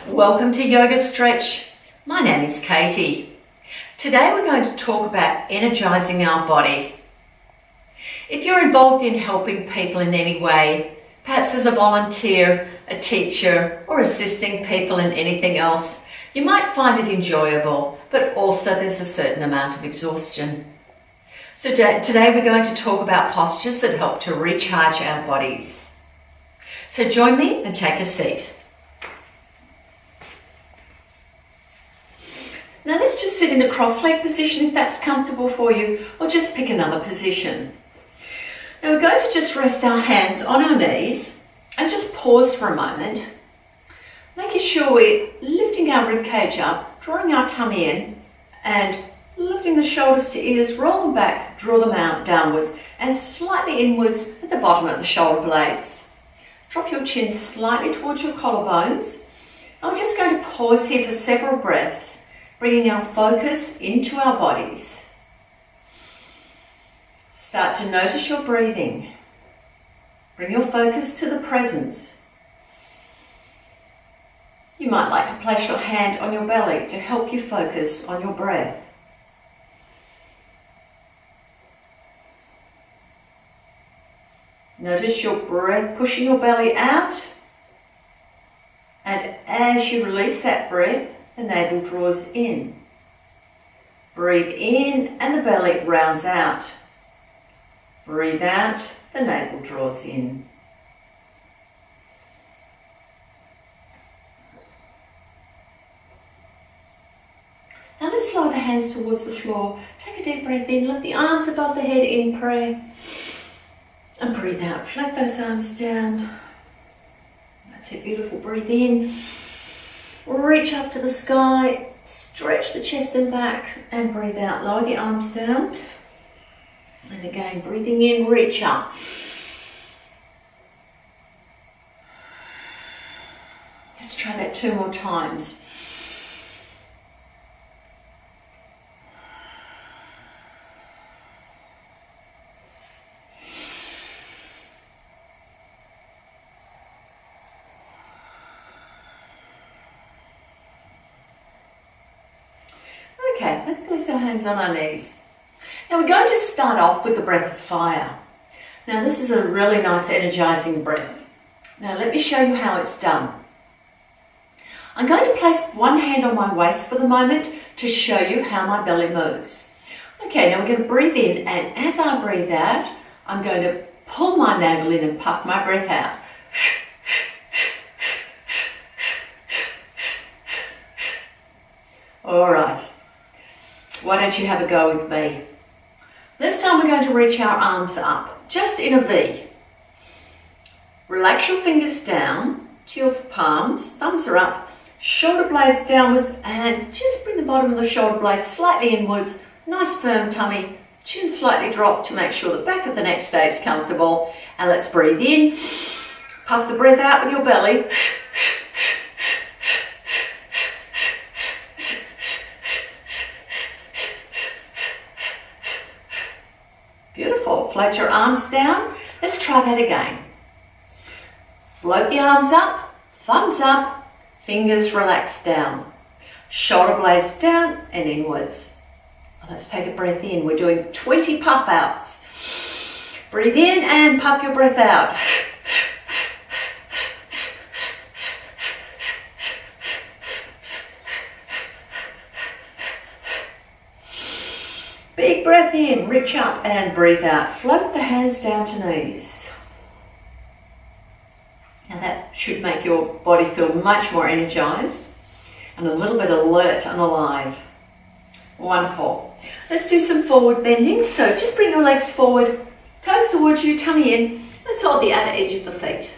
Welcome to Yoga Stretch. My name is Katie. Today we're going to talk about energizing our body. If you're involved in helping people in any way, perhaps as a volunteer, a teacher, or assisting people in anything else, you might find it enjoyable, but also there's a certain amount of exhaustion. So today we're going to talk about postures that help to recharge our bodies. So join me and take a seat. Now let's just sit in a cross-leg position if that's comfortable for you, or just pick another position. Now we're going to just rest our hands on our knees and just pause for a moment, making sure we're lifting our rib cage up, drawing our tummy in, and lifting the shoulders to ears, roll them back, draw them out downwards, and slightly inwards at the bottom of the shoulder blades. Drop your chin slightly towards your collarbones. And we're just going to pause here for several breaths, bringing our focus into our bodies. Start to notice your breathing. Bring your focus to the present. You might like to place your hand on your belly to help you focus on your breath. Notice your breath pushing your belly out, and as you release that breath, the navel draws in. Breathe in and the belly rounds out. Breathe out, the navel draws in. Now let's lower the hands towards the floor. Take a deep breath in, lift the arms above the head in prayer. And breathe out, flat those arms down. That's it, beautiful. Breathe in. Reach up to the sky, stretch the chest and back, and breathe out. Lower the arms down. And again, breathing in, reach up. Let's try that 2 more times. Okay, let's place our hands on our knees. Now we're going to start off with the breath of fire. Now this is a really nice energizing breath. Now let me show you how it's done. I'm going to place one hand on my waist for the moment to show you how my belly moves. Okay, now we're going to breathe in, and as I breathe out, I'm going to pull my navel in and puff my breath out. All right. Why don't you have a go with me? This time we're going to reach our arms up, just in a V. Relax your fingers down to your palms, thumbs are up, shoulder blades downwards, and just bring the bottom of the shoulder blades slightly inwards, nice firm tummy, chin slightly dropped to make sure the back of the neck stays comfortable. And let's breathe in, puff the breath out with your belly. Beautiful. Float your arms down. Let's try that again. Float the arms up, thumbs up, fingers relax down. Shoulder blades down and inwards. Let's take a breath in. We're doing 20 puff outs. Breathe in and puff your breath out. Big breath in, reach up and breathe out. Float the hands down to knees. Now that should make your body feel much more energized and a little bit alert and alive. Wonderful. Let's do some forward bending. So just bring your legs forward, toes towards you, tummy in. Let's hold the outer edge of the feet.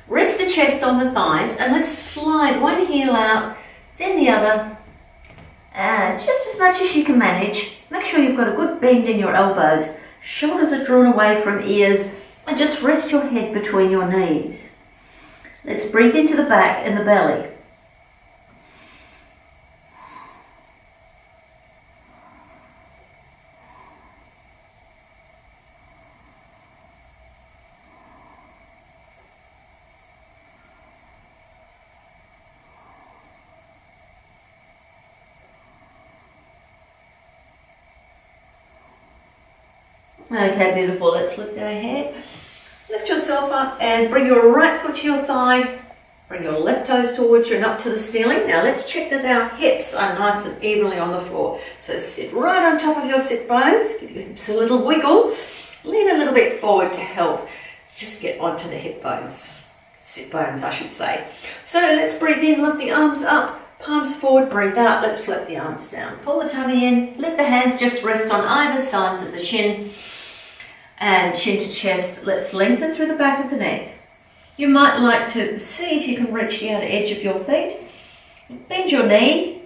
Rest the chest on the thighs and let's slide one heel out, then the other. And just as much as you can manage, make sure you've got a good bend in your elbows. Shoulders are drawn away from ears, and just rest your head between your knees. Let's breathe into the back and the belly. Okay, beautiful. Let's lift our head. Lift yourself up and bring your right foot to your thigh. Bring your left toes towards you and up to the ceiling. Now let's check that our hips are nice and evenly on the floor. So sit right on top of your sit bones. Give your hips a little wiggle. Lean a little bit forward to help just get onto the hip bones. Sit bones, I should say. So let's breathe in, lift the arms up. Palms forward, breathe out. Let's flip the arms down. Pull the tummy in. Let the hands just rest on either sides of the shin. And chin to chest. Let's lengthen through the back of the neck. You might like to see if you can reach the outer edge of your feet. Bend your knee.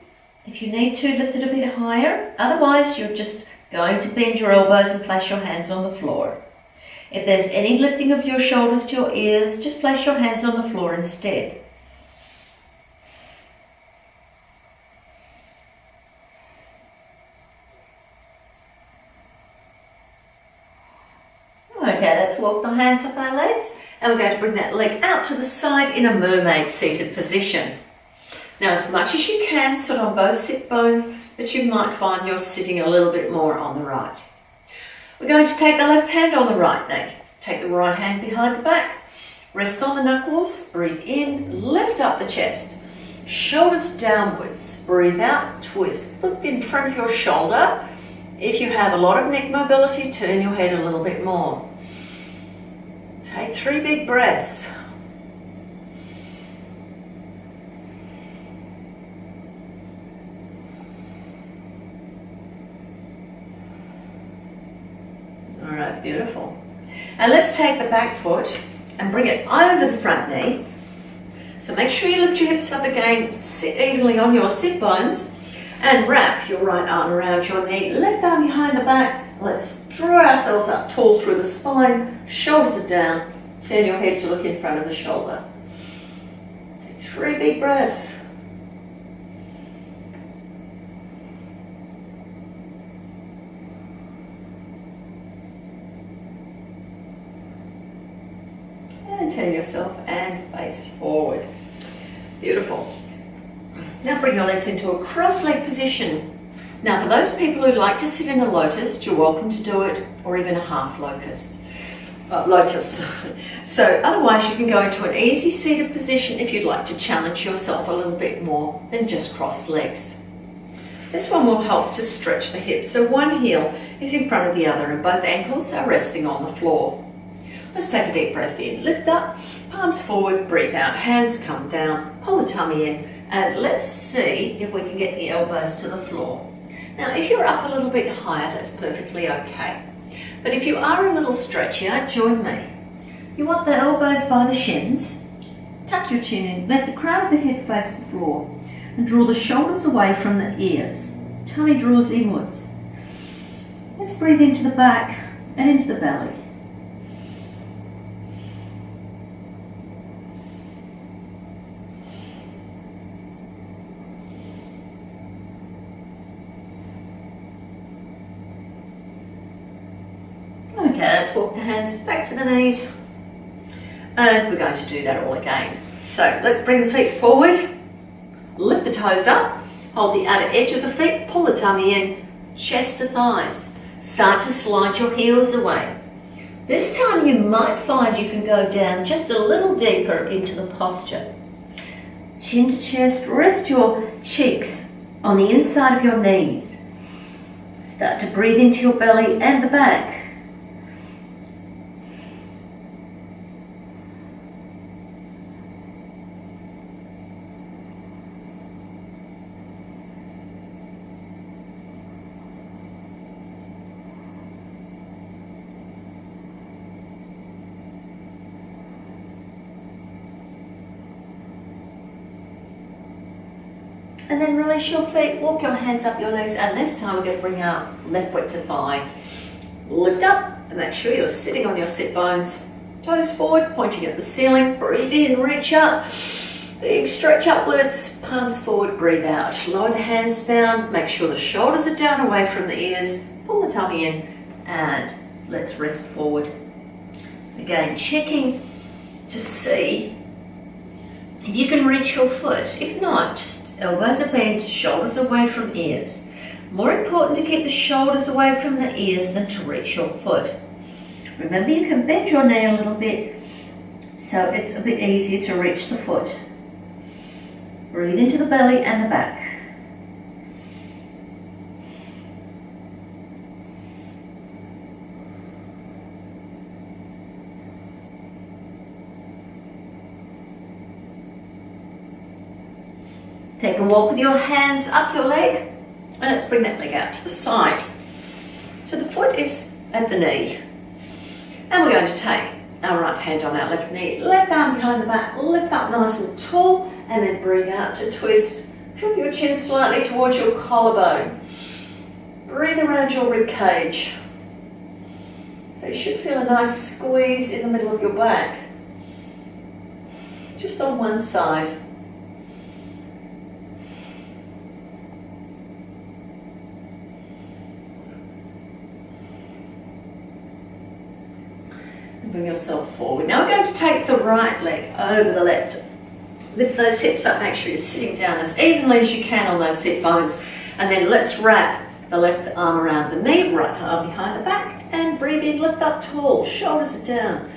If you need to, lift it a bit higher. Otherwise, you're just going to bend your elbows and place your hands on the floor. If there's any lifting of your shoulders to your ears, just place your hands on the floor instead. Okay, let's walk the hands up our legs and we're going to bring that leg out to the side in a mermaid seated position. Now as much as you can, sit on both sit bones, but you might find you're sitting a little bit more on the right. We're going to take the left hand on the right knee. Take the right hand behind the back. Rest on the knuckles. Breathe in. Lift up the chest. Shoulders downwards. Breathe out. Twist. Look in front of your shoulder. If you have a lot of neck mobility, turn your head a little bit more. Take 3 big breaths. All right, beautiful. And let's take the back foot and bring it over the front knee. So make sure you lift your hips up again, sit evenly on your sit bones, and wrap your right arm around your knee, left arm behind the back. Let's draw ourselves up tall through the spine, shoulders are down, turn your head to look in front of the shoulder. Take 3 big breaths. And turn yourself and face forward. Beautiful. Now bring your legs into a cross-leg position. Now for those people who like to sit in a lotus, you're welcome to do it, or even a half lotus. So otherwise you can go into an easy seated position if you'd like to challenge yourself a little bit more than just crossed legs. This one will help to stretch the hips. So one heel is in front of the other and both ankles are resting on the floor. Let's take a deep breath in. Lift up, palms forward, breathe out, hands come down, pull the tummy in, and let's see if we can get the elbows to the floor. Now, if you're up a little bit higher, that's perfectly okay. But if you are a little stretchier, join me. You want the elbows by the shins. Tuck your chin in, let the crown of the head face the floor, and draw the shoulders away from the ears. Tummy draws inwards. Let's breathe into the back and into the belly. Okay, let's walk the hands back to the knees. And we're going to do that all again. So let's bring the feet forward. Lift the toes up. Hold the outer edge of the feet. Pull the tummy in. Chest to thighs. Start to slide your heels away. This time you might find you can go down just a little deeper into the posture. Chin to chest. Rest your cheeks on the inside of your knees. Start to breathe into your belly and the back. And then release your feet, walk your hands up your legs, and this time we're going to bring our left foot to thigh. Lift up and make sure you're sitting on your sit bones. Toes forward, pointing at the ceiling. Breathe in, reach up. Big stretch upwards, palms forward, breathe out. Lower the hands down, make sure the shoulders are down away from the ears. Pull the tummy in and let's rest forward. Again, checking to see if you can reach your foot. If not, just elbows are bent, shoulders away from ears. More important to keep the shoulders away from the ears than to reach your foot. Remember, you can bend your knee a little bit so it's a bit easier to reach the foot. Breathe into the belly and the back. Take a walk with your hands up your leg, and let's bring that leg out to the side. So the foot is at the knee, and we're going to take our right hand on our left knee, left arm behind the back, lift up nice and tall, and then breathe out to twist. Drop your chin slightly towards your collarbone. Breathe around your rib cage. So you should feel a nice squeeze in the middle of your back, just on one side. Bring yourself forward. Now we're going to take the right leg over the left. Lift those hips up, make sure you're sitting down as evenly as you can on those hip bones. And then let's wrap the left arm around the knee, right arm behind the back, and breathe in, lift up tall, shoulders are down.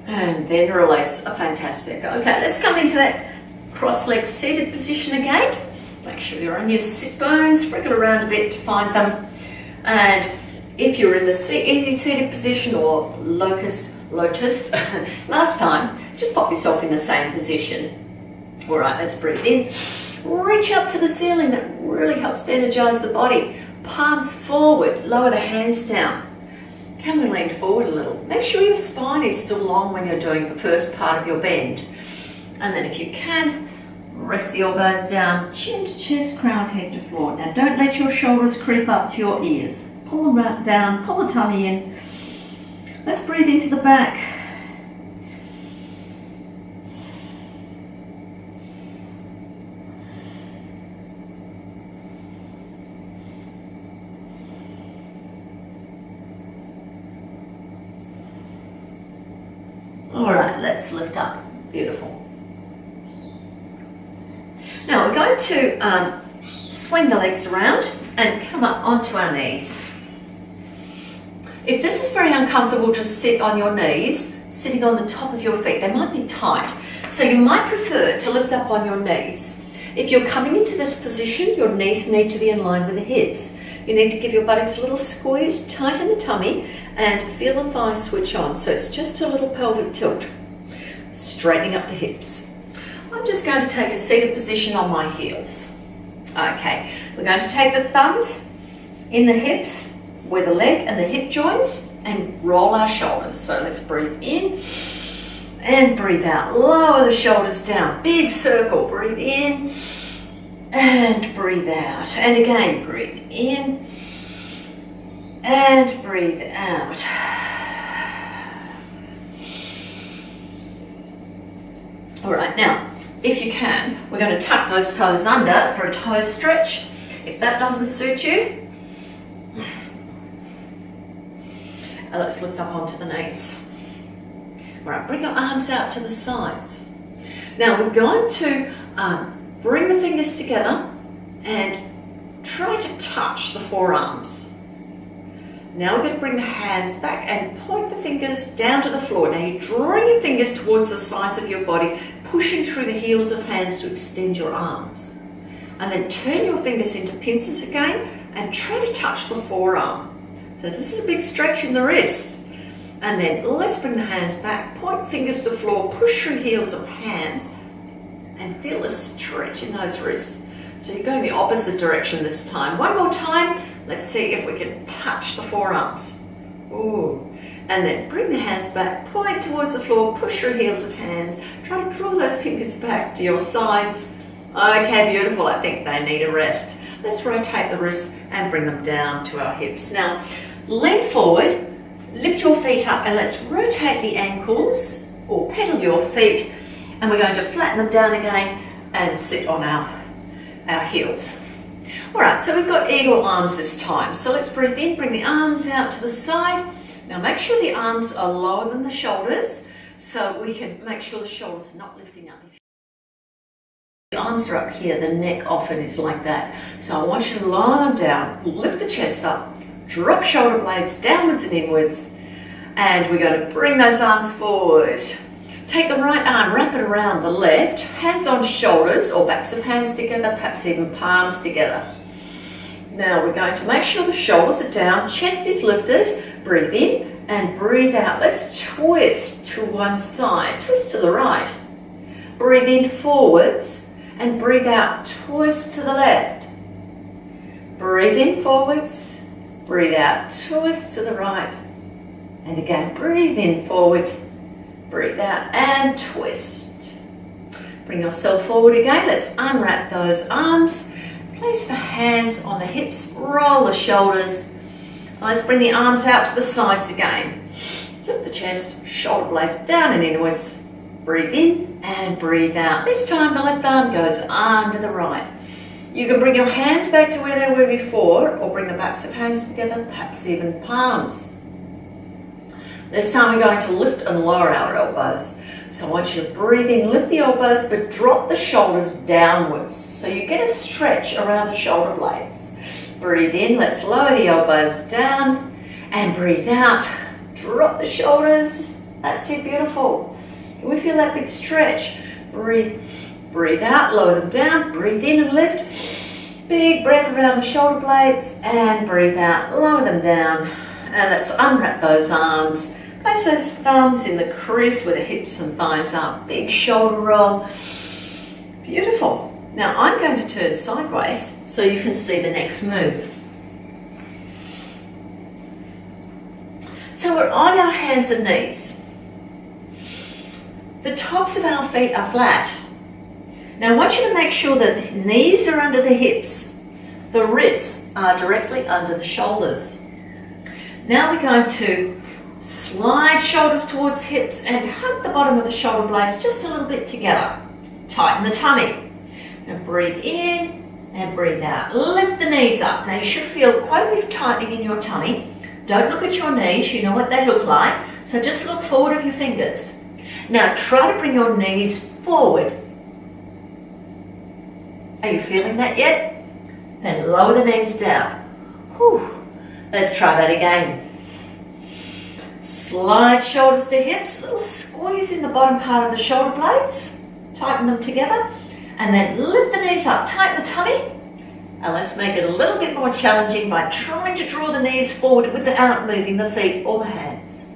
And then release. Fantastic. Okay, let's come into that cross-legged seated position again. Make sure you're on your sit bones, wriggle around a bit to find them. And if you're in the easy seated position or lotus, last time, just pop yourself in the same position. All right, let's breathe in. Reach up to the ceiling. That really helps to energize the body. Palms forward, lower the hands down. Come and lean forward a little. Make sure your spine is still long when you're doing the first part of your bend. And then if you can, rest the elbows down, chin to chest, crown of head to floor. Now don't let your shoulders creep up to your ears. Pull them right down, pull the tummy in. Let's breathe into the back. All right, let's lift up. Beautiful. Now we're going to swing the legs around and come up onto our knees. If this is very uncomfortable to sit on your knees, sitting on the top of your feet, they might be tight. So you might prefer to lift up on your knees. If you're coming into this position, your knees need to be in line with the hips. You need to give your buttocks a little squeeze, tighten the tummy, and feel the thighs switch on. So it's just a little pelvic tilt, straightening up the hips. I'm just going to take a seated position on my heels. Okay, we're going to take the thumbs in the hips where the leg and the hip joins and roll our shoulders. So let's breathe in and breathe out. Lower the shoulders down. Big circle. Breathe in and breathe out. And again, breathe in and breathe out. All right, now, if you can, we're going to tuck those toes under for a toe stretch. If that doesn't suit you, let's lift up onto the knees. All right, bring your arms out to the sides. Now we're going to bring the fingers together and try to touch the forearms. Now we're going to bring the hands back and point the fingers down to the floor. Now you're drawing your fingers towards the sides of your body, pushing through the heels of hands to extend your arms. And then turn your fingers into pincers again and try to touch the forearm. So this is a big stretch in the wrist. And then let's bring the hands back, point fingers to floor, push through heels of hands, and feel a stretch in those wrists. So you're going the opposite direction this time. One more time. Let's see if we can touch the forearms. Ooh. And then bring the hands back, point towards the floor, push through heels of hands. Try to draw those fingers back to your sides. Okay, beautiful. I think they need a rest. Let's rotate the wrists and bring them down to our hips. Now, lean forward, lift your feet up, and let's rotate the ankles or pedal your feet. And we're going to flatten them down again and sit on our our heels. All right, so we've got eagle arms this time. So let's breathe in, bring the arms out to the side. Now make sure the arms are lower than the shoulders so we can make sure the shoulders are not lifting up. If the arms are up here, the neck often is like that. So I want you to lie them down, lift the chest up, drop shoulder blades downwards and inwards, and we're going to bring those arms forward. Take the right arm, wrap it around the left, hands on shoulders or backs of hands together, perhaps even palms together. Now we're going to make sure the shoulders are down, chest is lifted, breathe in and breathe out. Let's twist to one side, twist to the right. Breathe in forwards and breathe out, twist to the left. Breathe in forwards, breathe out, twist to the right. And again, breathe in forward, breathe out and twist. Bring yourself forward again. Let's unwrap those arms. Place the hands on the hips, roll the shoulders. Let's bring the arms out to the sides again. Lift the chest, shoulder blades down and inwards. Breathe in and breathe out. This time the left arm goes under the right. You can bring your hands back to where they were before or bring the backs of hands together, perhaps even palms. This time we're going to lift and lower our elbows. So I want you to breathe in, lift the elbows, but drop the shoulders downwards. So you get a stretch around the shoulder blades. Breathe in, let's lower the elbows down and breathe out. Drop the shoulders. That's it, beautiful. Can we feel that big stretch? Breathe out, lower them down, breathe in and lift. Big breath around the shoulder blades and breathe out, lower them down. And let's unwrap those arms. Place those thumbs in the crease where the hips and thighs are. Big shoulder roll. Beautiful. Now I'm going to turn sideways so you can see the next move. So we're on our hands and knees. The tops of our feet are flat. Now I want you to make sure that knees are under the hips. The wrists are directly under the shoulders. Now we're going to slide shoulders towards hips and hug the bottom of the shoulder blades just a little bit together. Tighten the tummy. Now breathe in and breathe out. Lift the knees up. Now you should feel quite a bit of tightening in your tummy. Don't look at your knees, you know what they look like. So just look forward of your fingers. Now try to bring your knees forward. Are you feeling that yet? Then lower the knees down. Whew. Let's try that again. Slide shoulders to hips, a little squeeze in the bottom part of the shoulder blades. Tighten them together. And then lift the knees up, tighten the tummy. And let's make it a little bit more challenging by trying to draw the knees forward without moving the feet or the hands.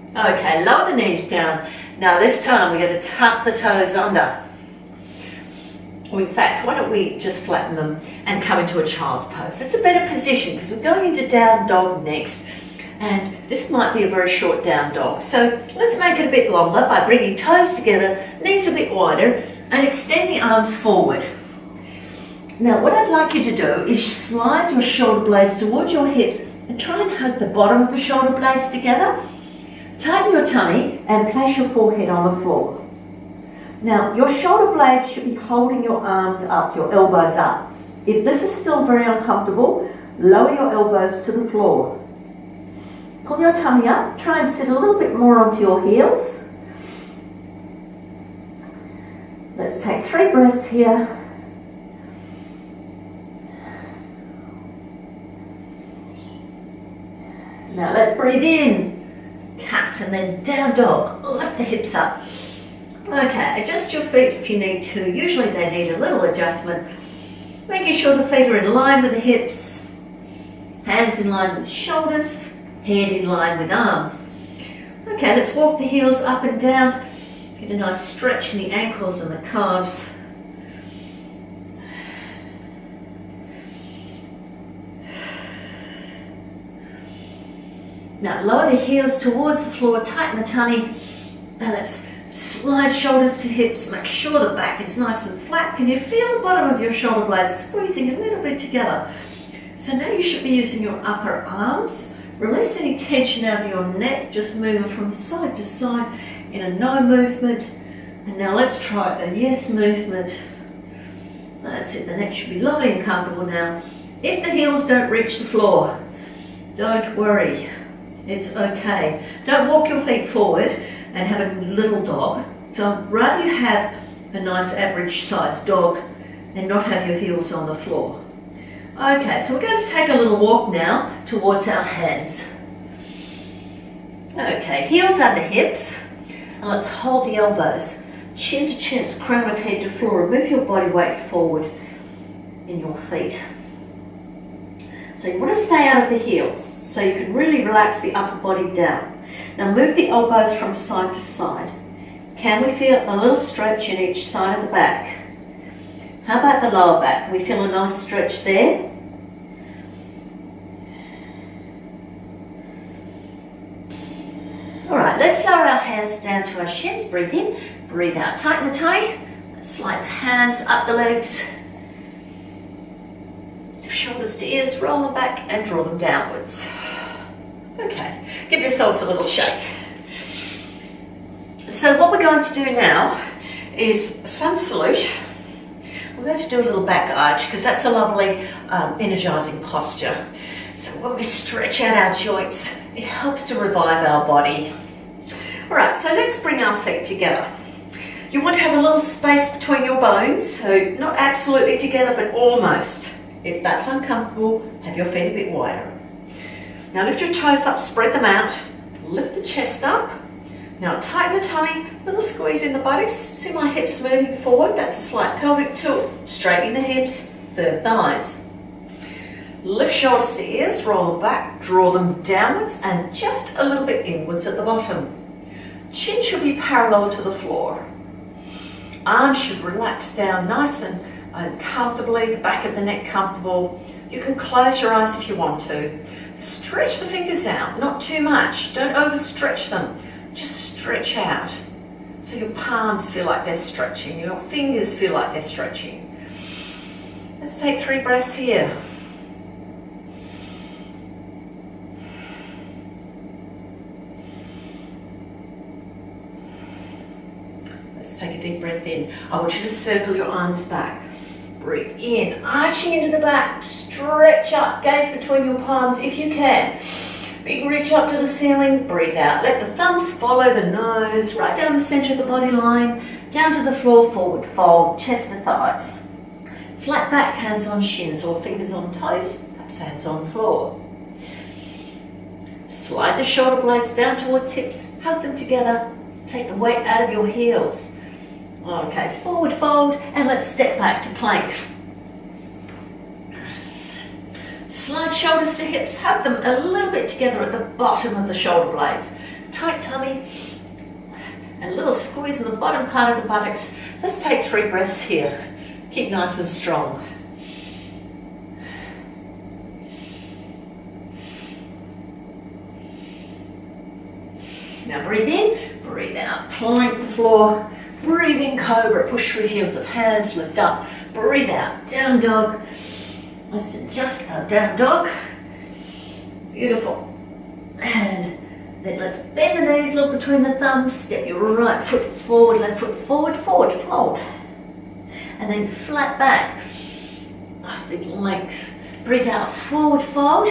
Okay, lower the knees down. Now this time we're going to tuck the toes under. Or in fact, why don't we just flatten them and come into a child's pose. That's a better position because we're going into down dog next. And this might be a very short down dog. So let's make it a bit longer by bringing toes together, knees a bit wider, and extend the arms forward. Now what I'd like you to do is slide your shoulder blades towards your hips and try and hug the bottom of the shoulder blades together. Tighten your tummy and place your forehead on the floor. Now, your shoulder blades should be holding your arms up, your elbows up. If this is still very uncomfortable, lower your elbows to the floor. Pull your tummy up, try and sit a little bit more onto your heels. Let's take 3 breaths here. Now let's breathe in, cat, and then down dog. Lift the hips up. Okay, adjust your feet if you need to. Usually they need a little adjustment. Making sure the feet are in line with the hips, hands in line with the shoulders, head in line with arms. Okay, let's walk the heels up and down. Get a nice stretch in the ankles and the calves. Now lower the heels towards the floor, tighten the tummy. Now let's slide shoulders to hips, make sure the back is nice and flat. Can you feel the bottom of your shoulder blades squeezing a little bit together? So now you should be using your upper arms. Release any tension out of your neck, just moving from side to side in a no movement. And now let's try the yes movement. That's it, the neck should be lovely and comfortable now. If the heels don't reach the floor, don't worry, it's okay. Don't walk your feet forward and have a little dog. So I'd rather you have a nice average sized dog and not have your heels on the floor. Okay, so we're going to take a little walk now towards our hands. Okay, heels under hips, and let's hold the elbows. Chin to chest, crown of head to floor. Move your body weight forward in your feet. So you want to stay out of the heels so you can really relax the upper body down. Now move the elbows from side to side. Can we feel a little stretch in each side of the back? How about the lower back? Can we feel a nice stretch there? Alright, let's lower our hands down to our shins. Breathe in, breathe out. Tighten the tummy. Slide the hands up the legs. Shoulders to ears, roll them back and draw them downwards. Okay, give yourselves a little shake. So what we're going to do now is sun salute. We're going to do a little back arch because that's a lovely energizing posture. So when we stretch out our joints, it helps to revive our body. All right, so let's bring our feet together. You want to have a little space between your bones, so not absolutely together, but almost. If that's uncomfortable, have your feet a bit wider. Now lift your toes up, spread them out, lift the chest up. Now tighten the tummy, little squeeze in the buttocks. See my hips moving forward? That's a slight pelvic tilt. Straighten the hips, firm thighs. Lift shoulders to ears, roll them back, draw them downwards and just a little bit inwards at the bottom. Chin should be parallel to the floor. Arms should relax down nice and comfortably, the back of the neck comfortable. You can close your eyes if you want to. Stretch the fingers out, not too much. Don't overstretch them. Just stretch out. So your palms feel like they're stretching, your fingers feel like they're stretching. Let's take 3 breaths here. Let's take a deep breath in. I want you to circle your arms back. Breathe in, arching into the back. Stretch up, gaze between your palms if you can. Big reach up to the ceiling, breathe out. Let the thumbs follow the nose, right down the center of the body line, down to the floor, forward fold, chest to thighs. Flat back, hands on shins or fingers on toes, perhaps hands on floor. Slide the shoulder blades down towards hips, hug them together, take the weight out of your heels. Okay, forward fold and let's step back to plank. Slide shoulders to hips, hug them a little bit together at the bottom of the shoulder blades. Tight tummy and a little squeeze in the bottom part of the buttocks. Let's take 3 breaths here. Keep nice and strong. Now breathe in, breathe out, plank the floor. Breathe in, cobra, push through heels of hands, lift up. Breathe out, down dog. Let's do just a down dog. Beautiful. And then let's bend the knees, look between the thumbs, step your right foot forward, left foot forward, forward fold. And then flat back. Nice big length. Breathe out, forward fold.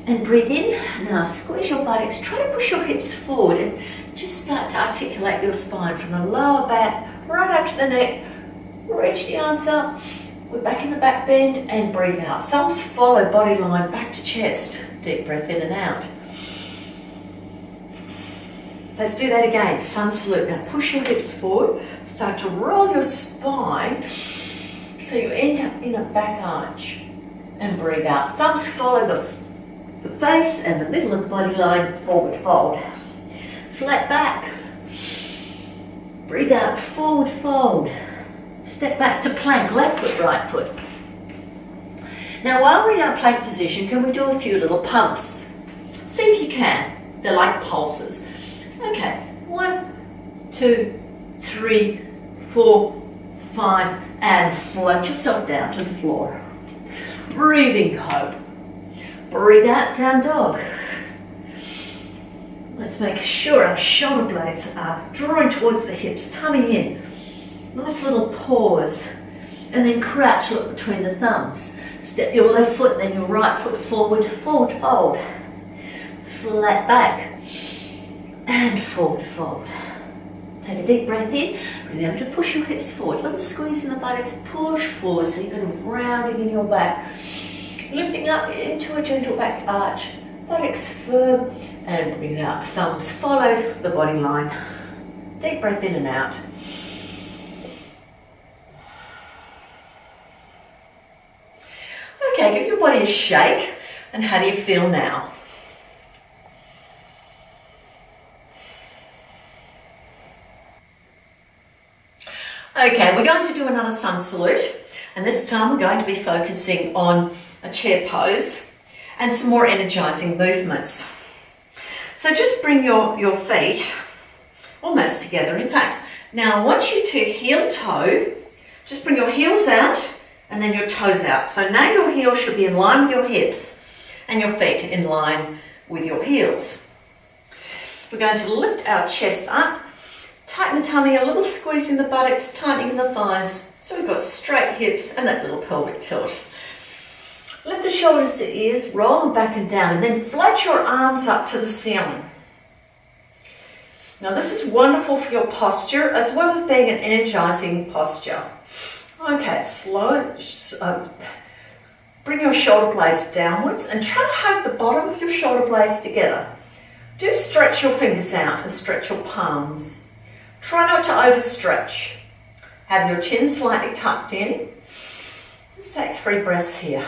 And breathe in. Now squeeze your buttocks, try to push your hips forward and just start to articulate your spine from the lower back right up to the neck. Reach the arms up. We're back in the back bend and breathe out. Thumbs follow body line back to chest. Deep breath in and out. Let's do that again. Sun salute. Now push your hips forward. Start to roll your spine so you end up in a back arch. And breathe out. Thumbs follow the face and the middle of the body line, forward fold. Flat back. Breathe out, forward fold. Step back to plank, left foot, right foot. Now while we're in our plank position, can we do a few little pumps? See if you can. They're like pulses. Okay, 1, 2, 3, 4, 5, and float yourself down to the floor. Breathing cobra. Breathe out, down dog. Let's make sure our shoulder blades are drawing towards the hips, tummy in. Nice little pause. And then crouch, look between the thumbs. Step your left foot, then your right foot forward, forward fold. Flat back. And forward fold. Take a deep breath in. Remember to push your hips forward. Little squeeze in the buttocks, push forward so you're going to rounding in your back. Lifting up into a gentle back arch. Buttocks firm and breathe out. Thumbs follow the body line. Deep breath in and out. Okay, give your body a shake. And how do you feel now? Okay, we're going to do another sun salute, and this time we're going to be focusing on a chair pose and some more energizing movements. So just bring your feet almost together. In fact, now I want you to heel toe, just bring your heels out and then your toes out. So now your heels should be in line with your hips and your feet in line with your heels. We're going to lift our chest up. Tighten the tummy, a little squeeze in the buttocks, tightening the thighs, so we've got straight hips and that little pelvic tilt. Lift the shoulders to ears, roll them back and down, and then float your arms up to the ceiling. Now this is wonderful for your posture, as well as being an energizing posture. Okay, bring your shoulder blades downwards and try to hug the bottom of your shoulder blades together. Do stretch your fingers out and stretch your palms. Try not to overstretch. Have your chin slightly tucked in. Let's take 3 breaths here.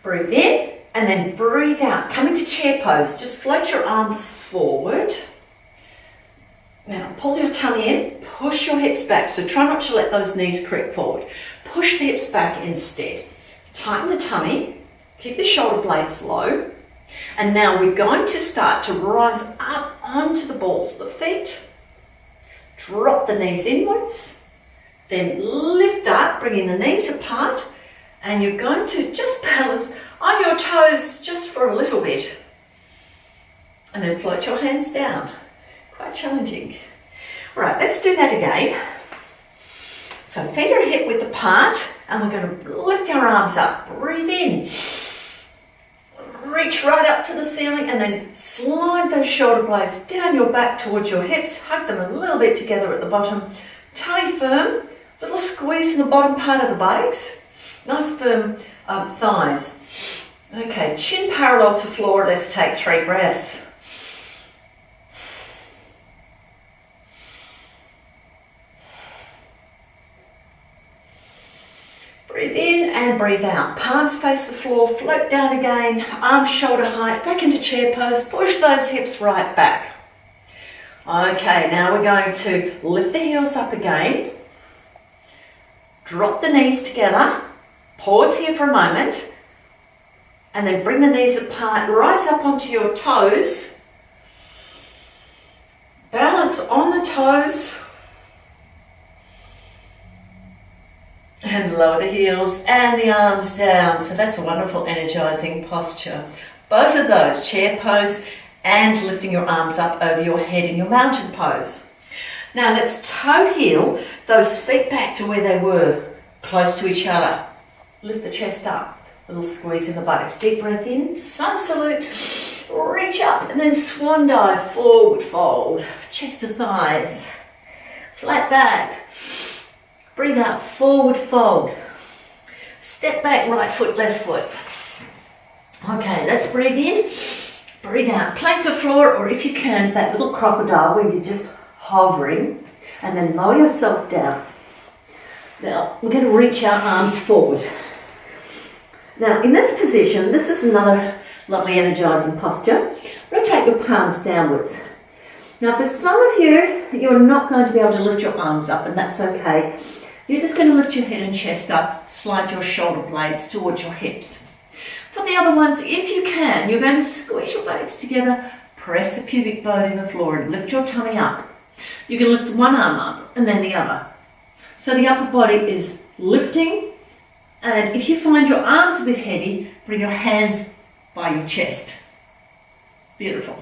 Breathe in and then breathe out. Come into chair pose. Just float your arms forward. Now pull your tummy in, push your hips back. So try not to let those knees creep forward. Push the hips back instead. Tighten the tummy. Keep the shoulder blades low. And now we're going to start to rise up onto the balls of the feet. Drop the knees inwards. Then lift up, bringing the knees apart. And you're going to just balance on your toes just for a little bit. And then float your hands down. Quite challenging. Right, let's do that again. So feet are hip width apart. And we're going to lift our arms up. Breathe in. Reach right up to the ceiling and then slide those shoulder blades down your back towards your hips. Hug them a little bit together at the bottom. Tummy firm. Little squeeze in the bottom part of the buttocks. Nice firm thighs. Okay, chin parallel to floor. Let's take 3 breaths. Breathe in and breathe out. Palms face the floor, float down again, arms shoulder height, back into chair pose, push those hips right back. Okay, now we're going to lift the heels up again, drop the knees together, pause here for a moment, and then bring the knees apart, rise up onto your toes, balance on the toes, and lower the heels and the arms down. So that's a wonderful energizing posture. Both of those, chair pose and lifting your arms up over your head in your mountain pose. Now let's toe heel those feet back to where they were, close to each other. Lift the chest up, little squeeze in the buttocks. Deep breath in, sun salute, reach up and then swan dive, forward fold, chest to thighs, flat back. Breathe out, forward fold. Step back, right foot, left foot. Okay, let's breathe in, breathe out. Plank to floor, or if you can, that little crocodile where you're just hovering, and then lower yourself down. Now, we're going to reach our arms forward. Now, in this position, this is another lovely energizing posture. Rotate your palms downwards. Now, for some of you, you're not going to be able to lift your arms up, and that's okay. You're just going to lift your head and chest up, slide your shoulder blades towards your hips. For the other ones, if you can, you're going to squeeze your buttocks together, press the pubic bone in the floor and lift your tummy up. You can lift one arm up and then the other. So the upper body is lifting And if you find your arms a bit heavy, bring your hands by your chest. Beautiful.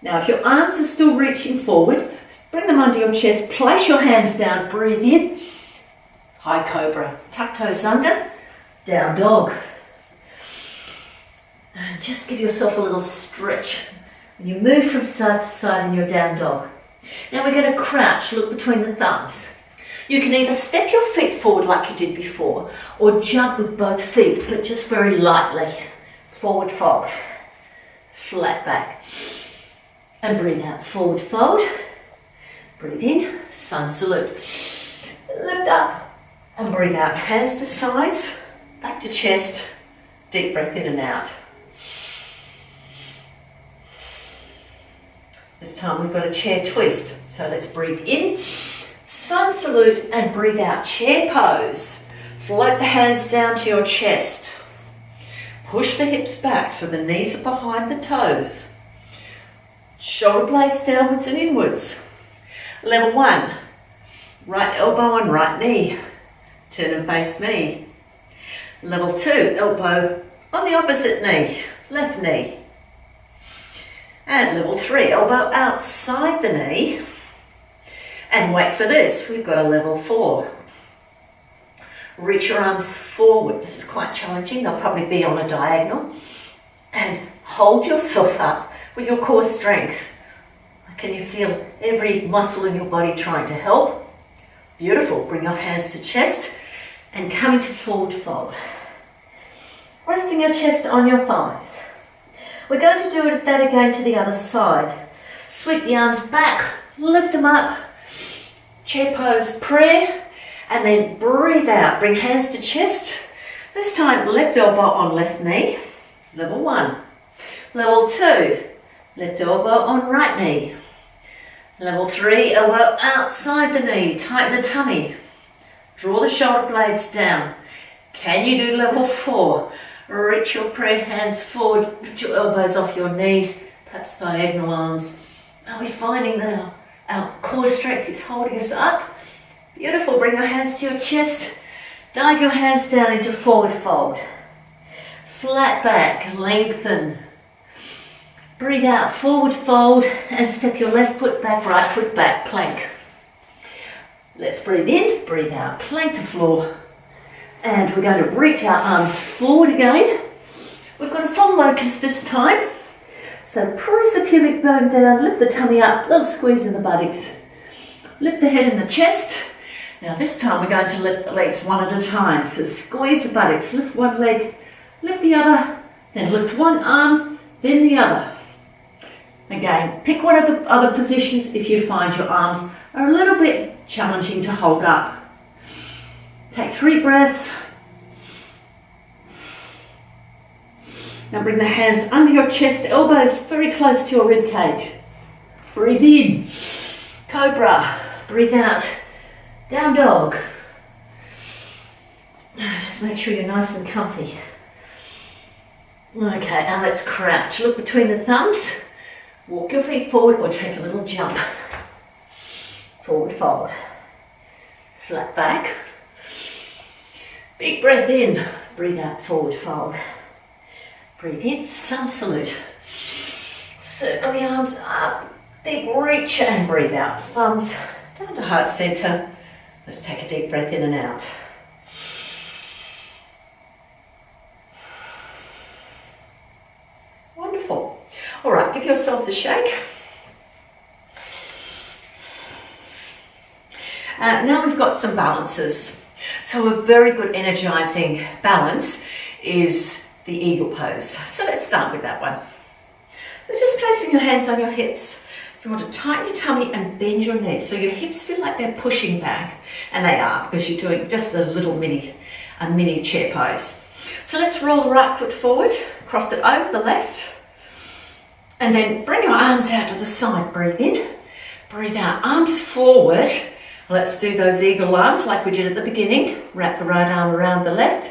Now if your arms are still reaching forward, bring them under your chest, place your hands down, breathe in, high cobra, tuck toes under, down dog. And just give yourself a little stretch when you move from side to side in your down dog. Now we're going to crouch, look between the thumbs. You can either step your feet forward like you did before, or jump with both feet, but just very lightly. Forward fold, flat back. And breathe out, forward fold. Breathe in, sun salute. Lift up and breathe out, hands to sides, back to chest, deep breath in and out. This time we've got a chair twist, so let's breathe in, sun salute, and breathe out, chair pose. Float the hands down to your chest. Push the hips back so the knees are behind the toes. Shoulder blades downwards and inwards. Level 1, right elbow on right knee. Turn and face me. Level 2, elbow on the opposite knee, left knee. And level 3, elbow outside the knee. And wait for this, we've got a level 4. Reach your arms forward. This is quite challenging. They'll probably be on a diagonal. And hold yourself up with your core strength. Can you feel every muscle in your body trying to help? Beautiful. Bring your hands to chest and come into forward fold. Resting your chest on your thighs. We're going to do that again to the other side. Sweep the arms back, lift them up, chair pose, prayer, and then breathe out. Bring hands to chest. This time, left elbow on left knee, level 1. Level 2, left elbow on right knee. Level 3, elbow outside the knee, tighten the tummy. Draw the shoulder blades down. Can you do level 4? Reach your prayer hands forward, lift your elbows off your knees, perhaps diagonal arms. Are we finding that our core strength is holding us up? Beautiful. Bring your hands to your chest. Dive your hands down into forward fold. Flat back, lengthen. Breathe out, forward fold, and step your left foot back, right foot back, plank. Let's breathe in, breathe out, plank to floor. And we're going to reach our arms forward again. We've got a full locust this time. So press the pubic bone down, lift the tummy up, little squeeze in the buttocks. Lift the head and the chest. Now this time we're going to lift the legs one at a time. So squeeze the buttocks, lift one leg, lift the other, then lift one arm, then the other. Again, pick one of the other positions if you find your arms are a little bit challenging to hold up. Take 3 breaths. Now bring the hands under your chest, elbows very close to your rib cage. Breathe in, cobra. Breathe out, down dog. Just make sure you're nice and comfy. Okay, now let's crouch. Look between the thumbs. Walk your feet forward or take a little jump. Forward fold. Flat back. Big breath in. Breathe out, forward fold. Breathe in, sun salute. Circle the arms up. Big reach and breathe out. Thumbs down to heart center. Let's take a deep breath in and out. Wonderful. All right, give yourselves a shake. Now we've got some balances. So a very good energizing balance is the eagle pose. So let's start with that one. So just placing your hands on your hips. You want to tighten your tummy and bend your knees so your hips feel like they're pushing back, and they are because you're doing just a mini chair pose. So let's roll the right foot forward, cross it over the left, and then bring your arms out to the side. Breathe in, breathe out, arms forward. Let's do those eagle arms like we did at the beginning. Wrap the right arm around the left,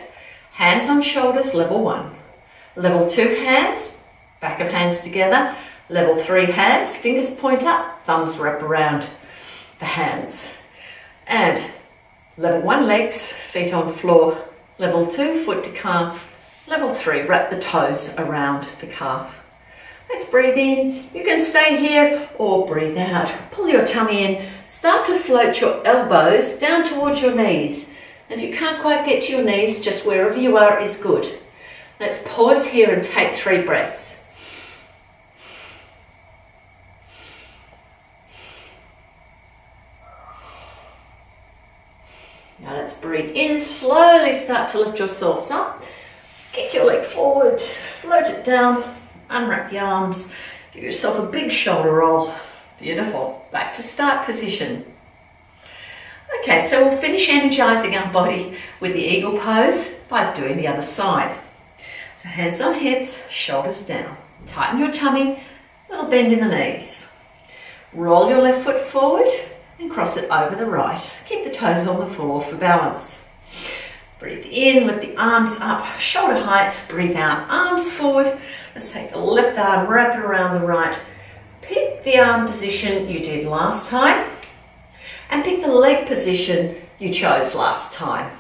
hands on shoulders, level 1. Level 2, hands, back of hands together. Level 3, hands, fingers point up, thumbs wrap around the hands. And Level 1 legs, feet on floor. Level 2, foot to calf. Level 3, wrap the toes around the calf. Let's breathe in. You can stay here or breathe out. Pull your tummy in. Start to float your elbows down towards your knees. If you can't quite get to your knees, just wherever you are is good. Let's pause here and take 3 breaths. Now let's breathe in. Slowly start to lift yourselves up. Kick your leg forward, float it down, unwrap the arms, give yourself a big shoulder roll. Beautiful. Back to start position. Okay, so we'll finish energizing our body with the eagle pose by doing the other side. So hands on hips, shoulders down. Tighten your tummy, little bend in the knees. Roll your left foot forward and cross it over the right. Keep the toes on the floor for balance. Breathe in, lift the arms up, shoulder height. Breathe out, arms forward. Let's take the left arm, wrap it around the right. Pick the arm position you did last time and pick the leg position you chose last time.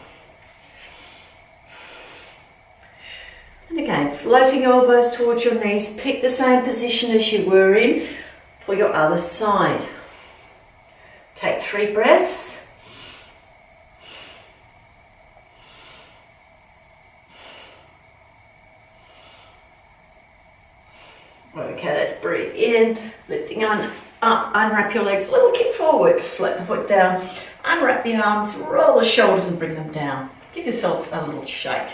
And again, floating elbows towards your knees. Pick the same position as you were in for your other side. Take 3 breaths. Okay, let's breathe in, lifting up, unwrap your legs, a little kick forward, float the foot down, unwrap the arms, roll the shoulders and bring them down. Give yourselves a little shake.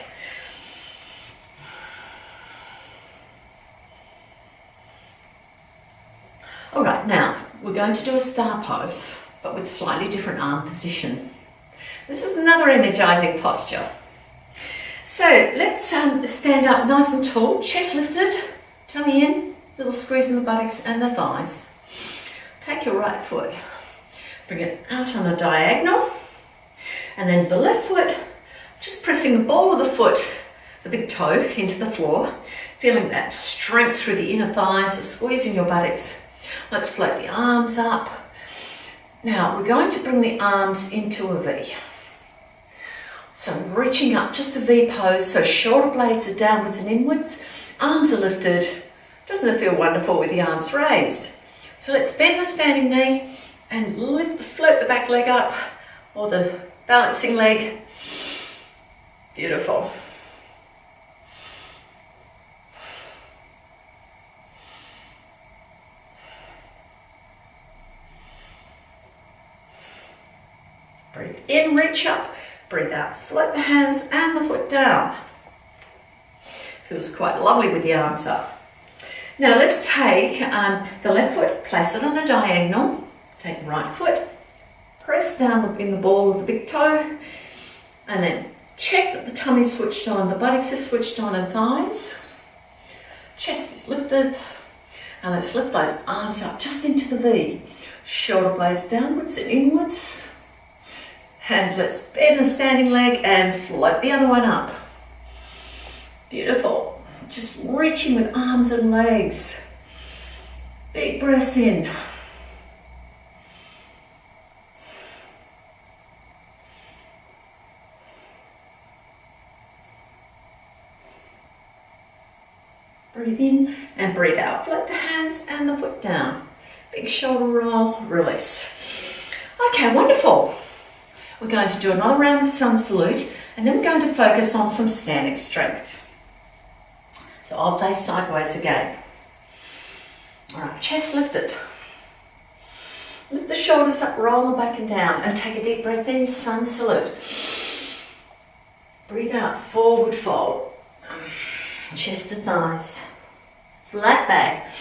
All right, now we're going to do a star pose, but with slightly different arm position. This is another energizing posture. So let's stand up nice and tall, chest lifted, tummy in, little squeeze in the buttocks and the thighs. Take your right foot, bring it out on a diagonal, and then the left foot, just pressing the ball of the foot, the big toe, into the floor, feeling that strength through the inner thighs, squeezing your buttocks. Let's float the arms up. Now we're going to bring the arms into a V. So reaching up, just a V pose, so shoulder blades are downwards and inwards, arms are lifted. Doesn't it feel wonderful with the arms raised? So let's bend the standing knee and float the back leg up, or the balancing leg. Beautiful. Breathe in, reach up. Breathe out, float the hands and the foot down. Feels quite lovely with the arms up. Now let's take the left foot, place it on a diagonal. Take the right foot, press down in the ball of the big toe, and then check that the tummy's switched on, the buttocks are switched on and thighs. Chest is lifted, and let's lift those arms up just into the V. Shoulder blades downwards and inwards. And let's bend the standing leg and float the other one up. Beautiful. Just reaching with arms and legs. Big breaths in. Breathe in and breathe out. Float the hands and the foot down. Big shoulder roll, release. Okay, wonderful. We're going to do another round of sun salute, and then we're going to focus on some standing strength. So I'll face sideways again. All right, chest lifted. Lift the shoulders up, roll them back and down, and take a deep breath in, sun salute. Breathe out, forward fold. Chest to thighs. Flat back.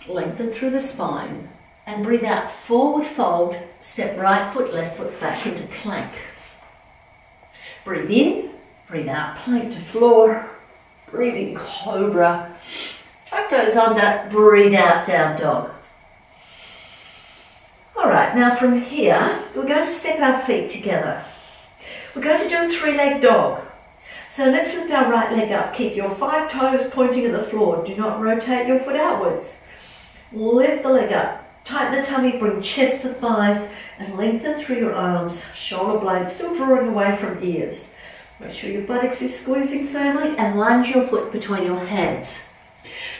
Lengthen through the spine. And breathe out, forward fold, step right foot, left foot back into plank. Breathe in, breathe out, plank to floor. Breathe in, cobra. Tuck toes under, breathe out, down dog. All right, now from here, we're going to step our feet together. We're going to do a 3-leg dog. So let's lift our right leg up. Keep your 5 toes pointing at the floor. Do not rotate your foot outwards. Lift the leg up. Tighten the tummy, bring chest to thighs and lengthen through your arms. Shoulder blades still drawing away from ears. Make sure your buttocks is squeezing firmly and lunge your foot between your hands.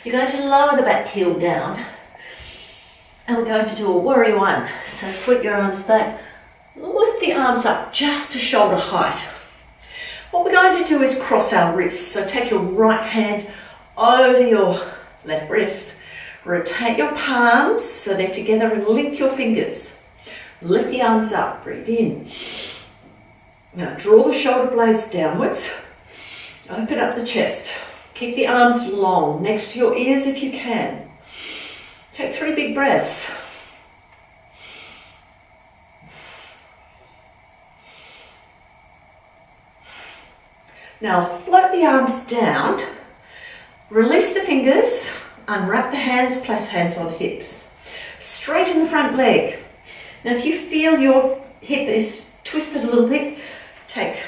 You're going to lower the back heel down and we're going to do a warrior one. So sweep your arms back, lift the arms up just to shoulder height. What we're going to do is cross our wrists. So take your right hand over your left wrist. Rotate your palms so they're together and link your fingers. Lift the arms up, breathe in. Now draw the shoulder blades downwards. Open up the chest. Keep the arms long, next to your ears if you can. Take 3 big breaths. Now float the arms down. Release the fingers. Unwrap the hands, place hands on hips. Straighten the front leg. Now if you feel your hip is twisted a little bit, take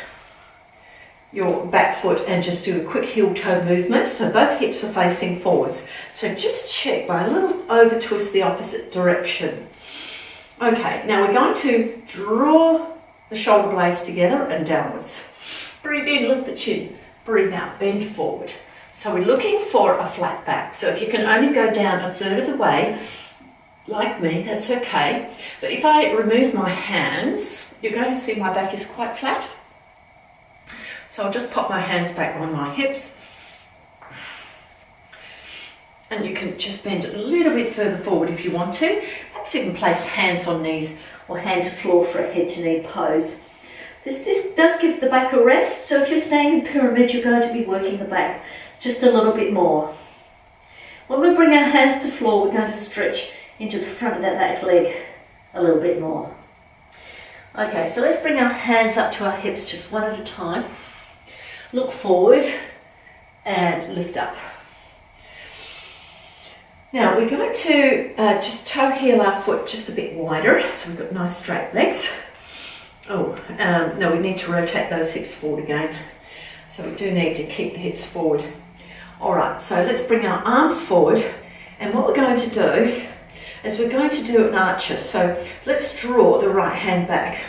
your back foot and just do a quick heel toe movement so both hips are facing forwards. So just check by a little over twist the opposite direction. Okay, now we're going to draw the shoulder blades together and downwards. Breathe in, lift the chin. Breathe out, bend forward. So we're looking for a flat back. So if you can only go down a third of the way, like me, that's okay. But if I remove my hands, you're going to see my back is quite flat. So I'll just pop my hands back on my hips. And you can just bend a little bit further forward if you want to. Perhaps even place hands on knees or hand to floor for a head to knee pose. This does give the back a rest. So if you're staying in pyramid, you're going to be working the back just a little bit more. When we bring our hands to floor, we're going to stretch into the front of that back leg a little bit more. Okay, so let's bring our hands up to our hips just one at a time. Look forward and lift up. Now we're going to just toe heel our foot just a bit wider, so we've got nice straight legs. No, we need to rotate those hips forward again. So we do need to keep the hips forward. All right, so let's bring our arms forward, and what we're going to do is we're going to do an archer. So let's draw the right hand back.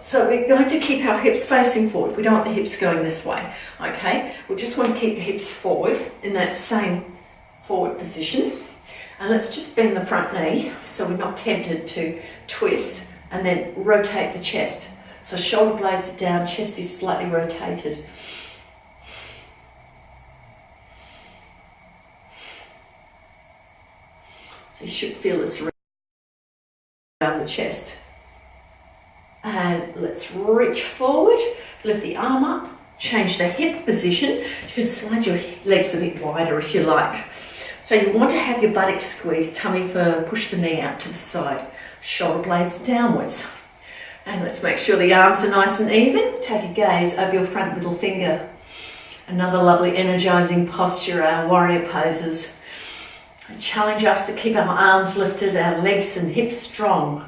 So we're going to keep our hips facing forward. We don't want the hips going this way, okay? We just want to keep the hips forward in that same forward position. And let's just bend the front knee so we're not tempted to twist, and then rotate the chest. So shoulder blades are down, chest is slightly rotated. So you should feel this around the chest. And let's reach forward, lift the arm up, change the hip position. You can slide your legs a bit wider if you like. So you want to have your buttocks squeezed, tummy firm, push the knee out to the side, shoulder blades downwards. And let's make sure the arms are nice and even. Take a gaze over your front middle finger. Another lovely energizing posture, our warrior poses. I challenge us to keep our arms lifted, our legs and hips strong.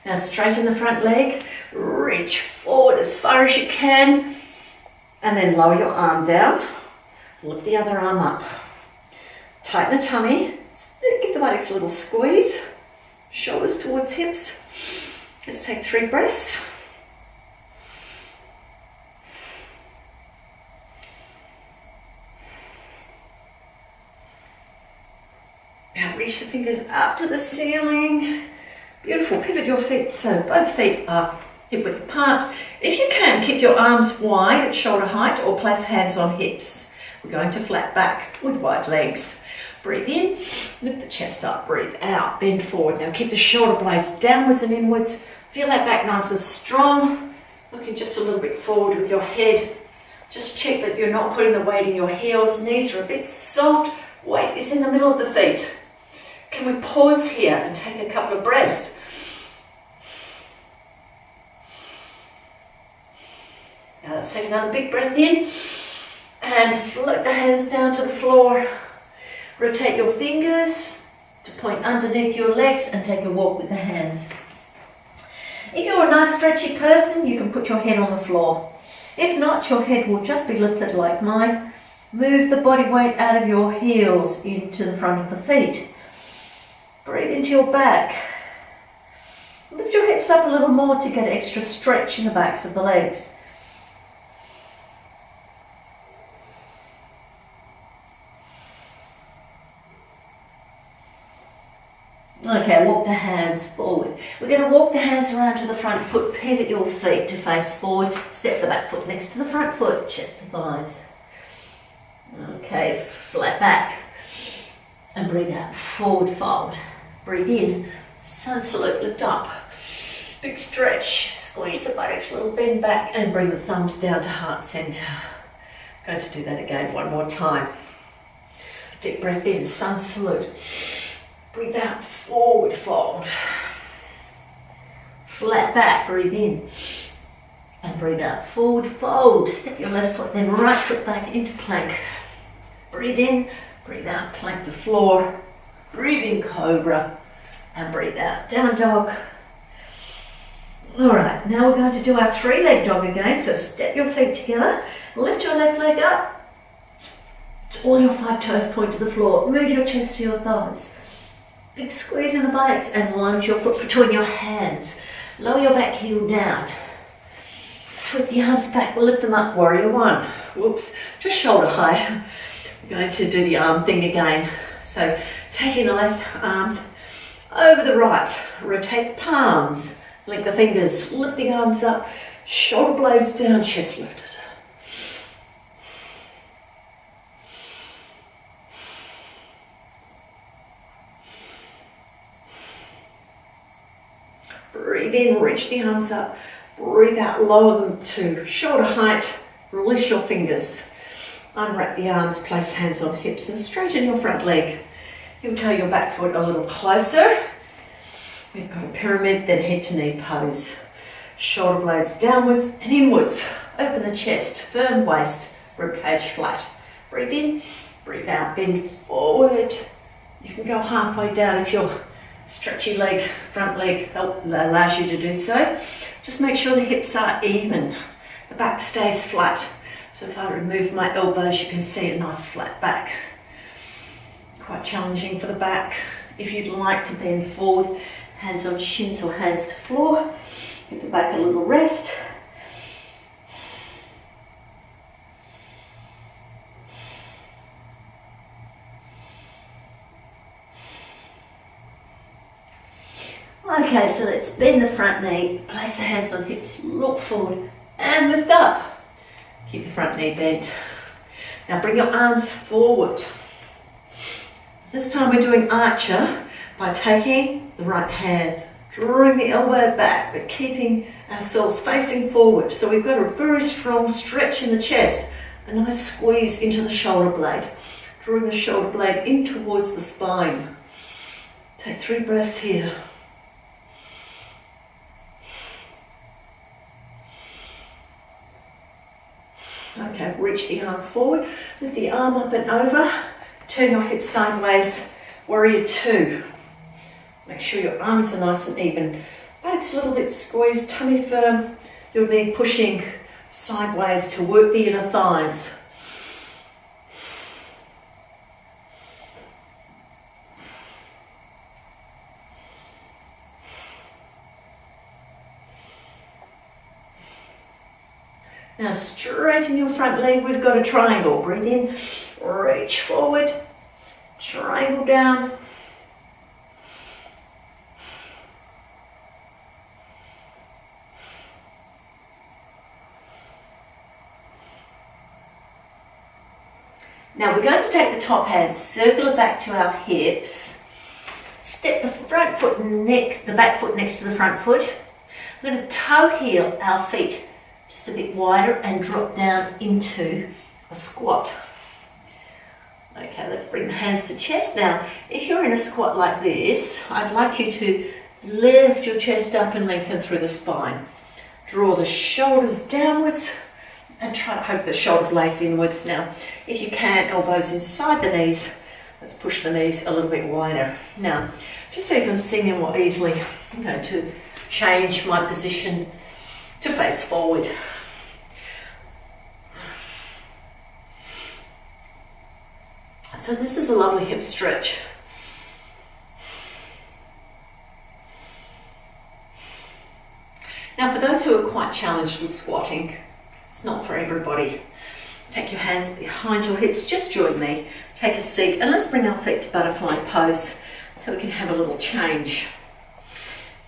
Now straighten the front leg, reach forward as far as you can, and then lower your arm down, lift the other arm up. Tighten the tummy, give the buttocks a little squeeze, shoulders towards hips. Let's take 3 breaths. Now reach the fingers up to the ceiling. Beautiful, pivot your feet so both feet are hip width apart. If you can, keep your arms wide at shoulder height or place hands on hips. We're going to flat back with wide legs. Breathe in, lift the chest up, breathe out, bend forward. Now keep the shoulder blades downwards and inwards. Feel that back nice and strong. Looking just a little bit forward with your head. Just check that you're not putting the weight in your heels. Knees are a bit soft. Weight is in the middle of the feet. Can we pause here and take a couple of breaths? Now let's take another big breath in and float the hands down to the floor. Rotate your fingers to point underneath your legs and take a walk with the hands. If you're a nice stretchy person, you can put your head on the floor. If not, your head will just be lifted like mine Move the body weight out of your heels into the front of the feet. Breathe into your back. Lift your hips up a little more to get extra stretch in the backs of the legs. Okay, walk the hands forward. We're going to walk the hands around to the front foot, pivot your feet to face forward, step the back foot next to the front foot, chest to thighs. Okay, flat back. And breathe out, forward fold. Breathe in, sun salute, lift up. Big stretch, squeeze the buttocks, little bend back, and bring the thumbs down to heart center. Going to do that again one more time. Deep breath in, sun salute. Breathe out, forward fold. Flat back, breathe in. And breathe out, forward fold. Step your left foot, then right foot back into plank. Breathe in, breathe out, plank to floor. Breathe in, cobra. And breathe out, down dog. Alright, now we're going to do our 3-leg dog again. So step your feet together, lift your left leg up. All your 5 toes point to the floor. Move your chest to your thighs. Big squeeze in the buttocks and lunge your foot between your hands. Lower your back heel down. Sweep the arms back, lift them up, warrior 1. Whoops, just shoulder height. We're going to do the arm thing again. So taking the left arm over the right, rotate the palms, link the fingers, lift the arms up, shoulder blades down, chest lifted. Breathe in, reach the arms up. Breathe out, lower them to shoulder height. Release your fingers. Unwrap the arms, place hands on hips and straighten your front leg. You'll toe your back foot a little closer. We've got a pyramid, then head to knee pose. Shoulder blades downwards and inwards. Open the chest, firm waist, ribcage flat. Breathe in, breathe out, bend forward. You can go halfway down if your stretchy leg, front leg allows you to do so. Just make sure the hips are even. The back stays flat. So if I remove my elbows, you can see a nice flat back. Quite challenging for the back. If you'd like to bend forward, hands on shins or hands to floor. Give the back a little rest. Okay, so let's bend the front knee, place the hands on hips, look forward and lift up. Keep the front knee bent. Now bring your arms forward. This time we're doing archer by taking the right hand, drawing the elbow back, but keeping ourselves facing forward. So we've got a very strong stretch in the chest, a nice squeeze into the shoulder blade, drawing the shoulder blade in towards the spine. Take 3 breaths here. Okay, reach the arm forward, lift the arm up and over, turn your hips sideways, warrior 2. Make sure your arms are nice and even. Back's a little bit squeezed, tummy firm, your knee pushing sideways to work the inner thighs. Now straighten your front leg, we've got a triangle. Breathe in, reach forward, triangle down. Now we're going to take the top hand, circle it back to our hips, step the front foot next, the back foot next to the front foot. We're going to toe heel our feet just a bit wider and drop down into a squat. Okay, let's bring the hands to chest. Now, if you're in a squat like this, I'd like you to lift your chest up and lengthen through the spine. Draw the shoulders downwards and try to hope the shoulder blades inwards. Now, if you can, elbows inside the knees. Let's push the knees a little bit wider. Now, just so you can see me more easily, I'm going to change my position to face forward. So this is a lovely hip stretch. Now for those who are quite challenged with squatting, it's not for everybody. Take your hands behind your hips, just join me. Take a seat and let's bring our feet to butterfly pose so we can have a little change.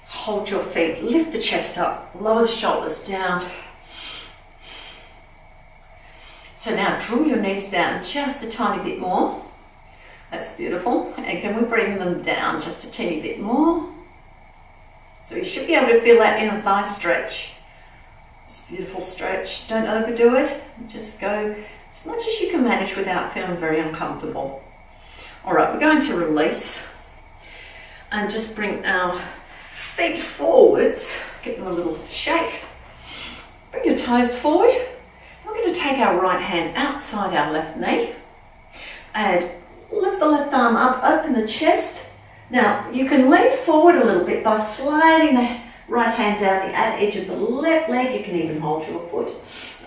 Hold your feet, lift the chest up, lower the shoulders down. So now draw your knees down just a tiny bit more. That's beautiful. And can we bring them down just a teeny bit more? So you should be able to feel that inner thigh stretch. It's a beautiful stretch. Don't overdo it. Just go as much as you can manage without feeling very uncomfortable. All right, we're going to release and just bring our feet forwards. Give them a little shake. Bring your toes forward. We're going to take our right hand outside our left knee and lift the left arm up, open the chest. Now you can lean forward a little bit by sliding the right hand down the outer edge of the left leg. You can even hold your foot.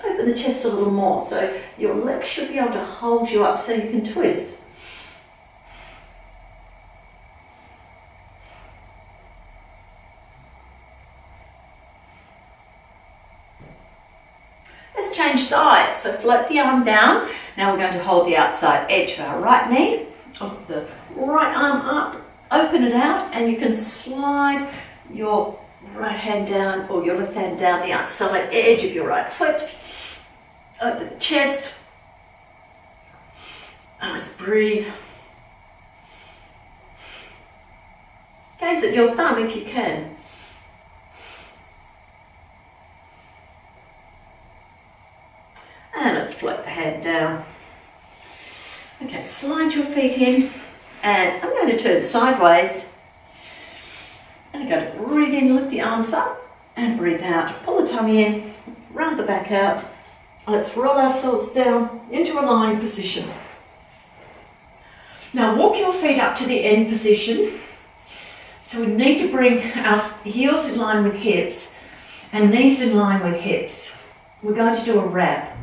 Open the chest a little more so your legs should be able to hold you up so you can twist. Let's change sides. So float the arm down. Now we're going to hold the outside edge of our right knee, of the right arm up, open it out, and you can slide your right hand down or your left hand down the outside edge of your right foot. Open the chest. And let's breathe. Gaze at your thumb if you can. And let's float the hand down. Okay, slide your feet in. And I'm going to turn sideways. And I'm going to breathe in, lift the arms up, and breathe out. Pull the tummy in, round the back out. Let's roll ourselves down into a lying position. Now walk your feet up to the end position. So we need to bring our heels in line with hips and knees in line with hips. We're going to do a wrap.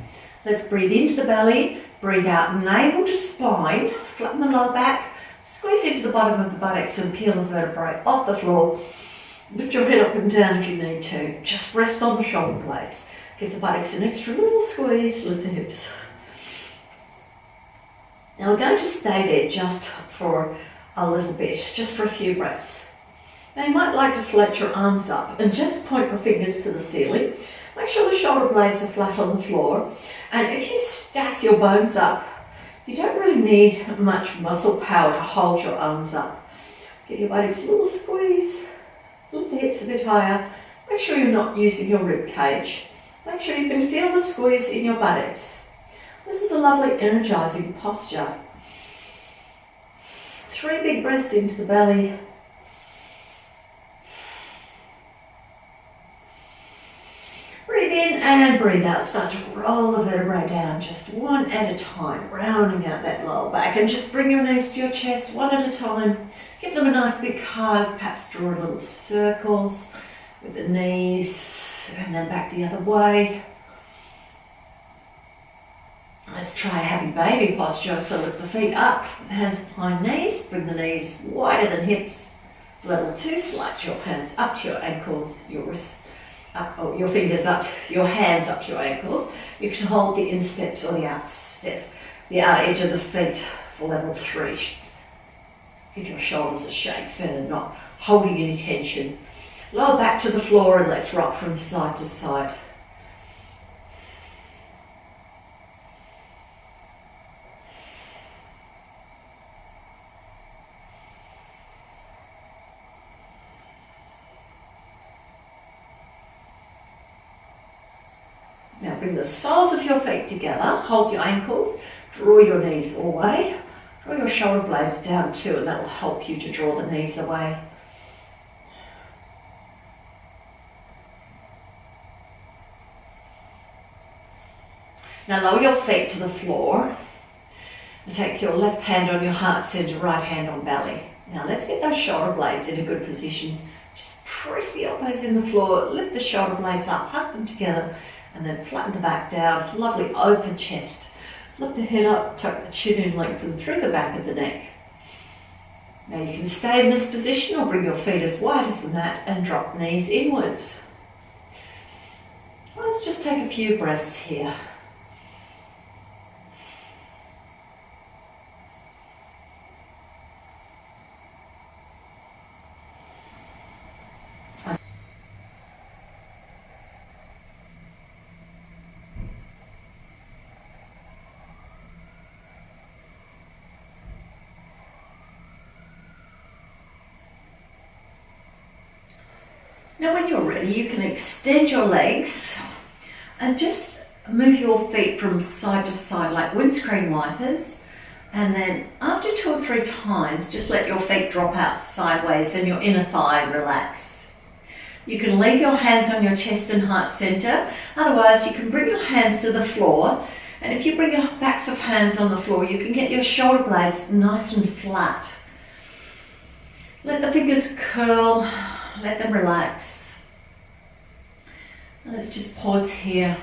Let's breathe into the belly, breathe out navel to spine, flatten the lower back, squeeze into the bottom of the buttocks and peel the vertebrae off the floor. Lift your head up and down if you need to. Just rest on the shoulder blades. Give the buttocks an extra little squeeze, lift the hips. Now we're going to stay there just for a little bit, just for a few breaths. Now you might like to float your arms up and just point your fingers to the ceiling. Make sure the shoulder blades are flat on the floor. And if you stack your bones up, you don't really need much muscle power to hold your arms up. Give your buttocks a little squeeze, lift the hips a bit higher. Make sure you're not using your rib cage. Make sure you can feel the squeeze in your buttocks. This is a lovely energizing posture. 3 big breaths into the belly. Breathe in and breathe out. Start to roll the vertebrae down just one at a time, rounding out that lower back. And just bring your knees to your chest one at a time. Give them a nice big hug. Perhaps draw little circles with the knees and then back the other way. Let's try a happy baby posture. So lift the feet up, hands behind knees, bring the knees wider than hips. Level 2, slide your hands up to your ankles, your wrists up, or your fingers up, your hands up to your ankles. You can hold the insteps or the outsteps, the outer edge of the feet for level 3. Give your shoulders a shake so they're not holding any tension. Lower back to the floor and let's rock from side to side. Now bring the soles of your feet together, hold your ankles, draw your knees away, draw your shoulder blades down too, and that will help you to draw the knees away. Now lower your feet to the floor and take your left hand on your heart center, right hand on belly. Now let's get those shoulder blades in a good position. Just press the elbows in the floor, lift the shoulder blades up, hug them together, and then flatten the back down. Lovely open chest. Lift the head up, tuck the chin in, lengthen through the back of the neck. Now you can stay in this position or bring your feet as wide as the mat and drop knees inwards. Let's just take a few breaths here. Now when you're ready, you can extend your legs and just move your feet from side to side like windscreen wipers, and then after 2 or 3 times, just let your feet drop out sideways and your inner thigh relax. You can leave your hands on your chest and heart center, otherwise you can bring your hands to the floor, and if you bring your backs of hands on the floor, you can get your shoulder blades nice and flat. Let the fingers curl. Let them relax. And let's just pause here.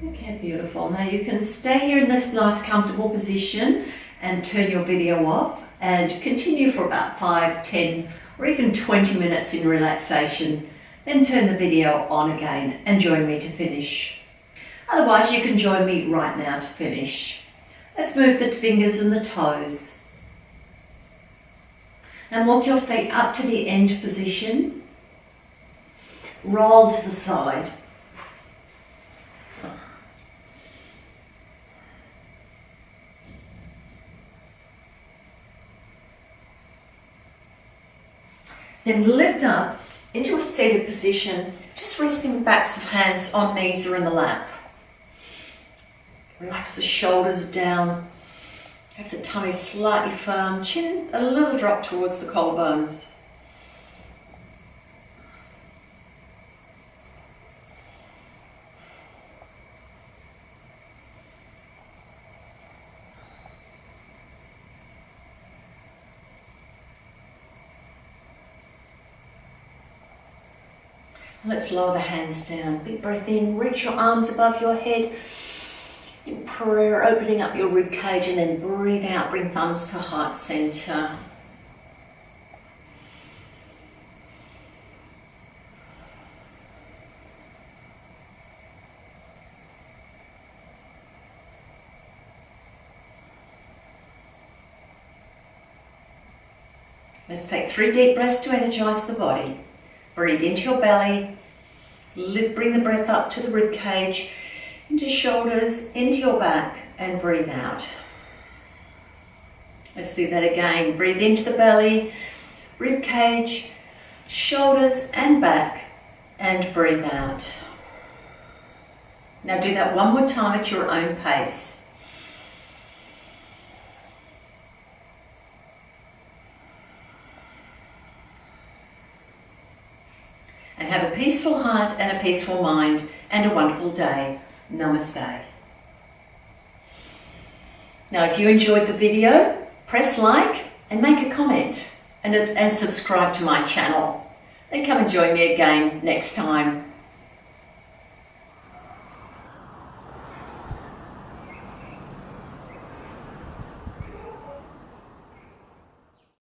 Okay, beautiful. Now you can stay here in this nice comfortable position and turn your video off and continue for about 5, 10 or even 20 minutes in relaxation. Then turn the video on again and join me to finish. Otherwise you can join me right now to finish. Let's move the fingers and the toes. And walk your feet up to the end position. Roll to the side. Then lift up into a seated position, just resting the backs of hands on knees or in the lap. Relax the shoulders down, have the tummy slightly firm, chin a little drop towards the collarbones. Let's lower the hands down. Big breath in, reach your arms above your head. In prayer, opening up your rib cage, and then breathe out, bring thumbs to heart center. Let's take 3 deep breaths to energize the body. Breathe into your belly, bring the breath up to the rib cage, into shoulders, into your back, and breathe out. Let's do that again. Breathe into the belly, rib cage, shoulders and back, and breathe out. Now do that one more time at your own pace. And have a peaceful heart and a peaceful mind and a wonderful day. Namaste. Now if you enjoyed the video, press like and make a comment and subscribe to my channel. Then come and join me again next time.